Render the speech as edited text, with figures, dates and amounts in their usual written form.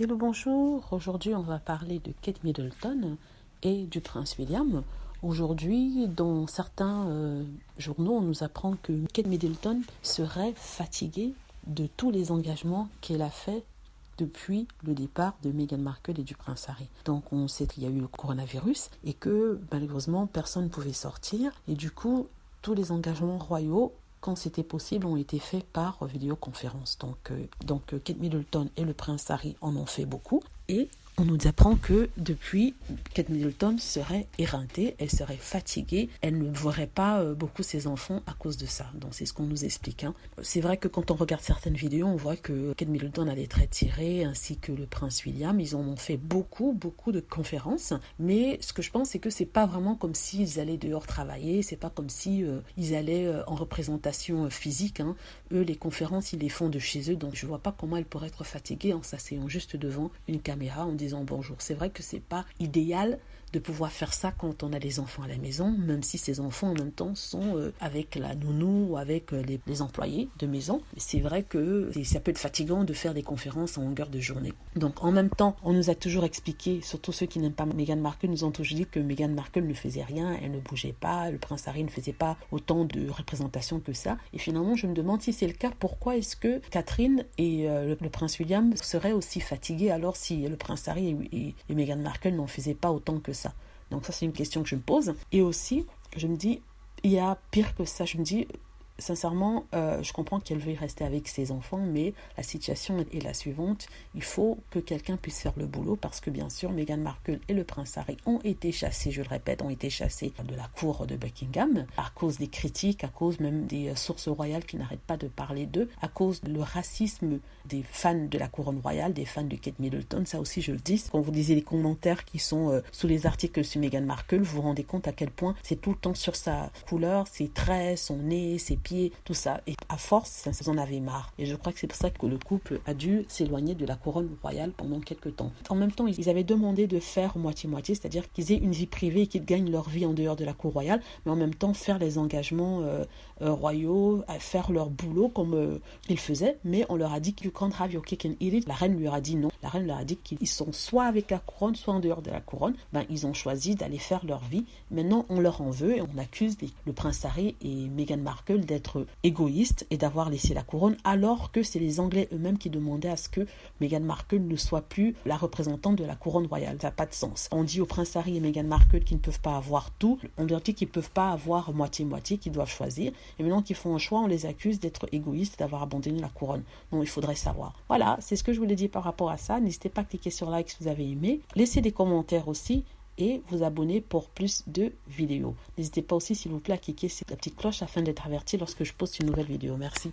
Hello, bonjour. Aujourd'hui, on va parler de Kate Middleton et du prince William. Aujourd'hui, dans certains journaux, on nous apprend que Kate Middleton serait fatiguée de tous les engagements qu'elle a faits depuis le départ de Meghan Markle et du prince Harry. Donc on sait qu'il y a eu le coronavirus et que malheureusement personne ne pouvait sortir et du coup tous les engagements royaux quand c'était possible ont été faits par vidéoconférence. Donc Kate Middleton et le prince Harry en ont fait beaucoup et on nous apprend que depuis, Kate Middleton serait éreintée, elle serait fatiguée, elle ne verrait pas beaucoup ses enfants à cause de ça. Donc c'est ce qu'on nous explique. C'est vrai que quand on regarde certaines vidéos, on voit que Kate Middleton allait très tirée, ainsi que le prince William. Ils en ont fait beaucoup de conférences. Mais ce que je pense, c'est que c'est pas vraiment comme s'ils allaient dehors travailler, c'est pas comme si ils allaient en représentation physique. Eux, les conférences, ils les font de chez eux. Donc je vois pas comment elle pourrait être fatiguée en s'asseyant juste devant une caméra en disant bonjour. C'est vrai que c'est pas idéal de pouvoir faire ça quand on a des enfants à la maison, même si ces enfants en même temps sont avec la nounou ou avec les employés de maison. C'est vrai que ça peut être fatigant de faire des conférences en longueur de journée. Donc en même temps, on nous a toujours expliqué, surtout ceux qui n'aiment pas Meghan Markle, nous ont toujours dit que Meghan Markle ne faisait rien, elle ne bougeait pas, le prince Harry ne faisait pas autant de représentation que ça. Et finalement, je me demande si c'est le cas, pourquoi est-ce que Catherine et le prince William seraient aussi fatigués alors si le prince Harry et Meghan Markle n'en faisaient pas autant que ça. Donc ça, c'est une question que je me pose. Et aussi, je me dis, il y a pire que ça. Je me dis, sincèrement, je comprends qu'elle veuille rester avec ses enfants, mais la situation est la suivante. Il faut que quelqu'un puisse faire le boulot parce que, bien sûr, Meghan Markle et le prince Harry ont été chassés, je le répète, ont été chassés de la cour de Buckingham à cause des critiques, à cause même des sources royales qui n'arrêtent pas de parler d'eux, à cause du racisme des fans de la couronne royale, des fans de Kate Middleton. Ça aussi, je le dis. Quand vous lisez les commentaires qui sont sous les articles sur Meghan Markle, vous vous rendez compte à quel point c'est tout le temps sur sa couleur, ses traits, son nez, ses pieds, tout ça. Et à force, vous en avez marre. Et je crois que c'est pour ça que le couple a dû s'éloigner de la couronne royale pendant quelques temps. En même temps, ils avaient demandé de faire moitié-moitié, c'est-à-dire qu'ils aient une vie privée et qu'ils gagnent leur vie en dehors de la cour royale, mais en même temps faire les engagements royaux, faire leur boulot comme ils faisaient. Mais on leur a dit you can't have your cake and eat it. La reine leur a dit non. La reine leur a dit qu'ils sont soit avec la couronne, soit en dehors de la couronne. Ils ont choisi d'aller faire leur vie. Maintenant, on leur en veut et on accuse le prince Harry et Meghan Markle d'être égoïstes et d'avoir laissé la couronne, alors que c'est les Anglais eux-mêmes qui demandaient à ce que Meghan Markle ne soit plus la représentante de la couronne royale. Ça n'a pas de sens. On dit au prince Harry et Meghan Markle qu'ils ne peuvent pas avoir tout. On leur dit qu'ils ne peuvent pas avoir moitié-moitié, qu'ils doivent choisir. Et maintenant qu'ils font un choix, on les accuse d'être égoïstes, d'avoir abandonné la couronne. Donc il faudrait savoir. Voilà, c'est ce que je voulais dire par rapport à ça. N'hésitez pas à cliquer sur like si vous avez aimé. Laissez des commentaires aussi et vous abonner pour plus de vidéos. N'hésitez pas aussi, s'il vous plaît, à cliquer sur la petite cloche afin d'être averti lorsque je poste une nouvelle vidéo. Merci.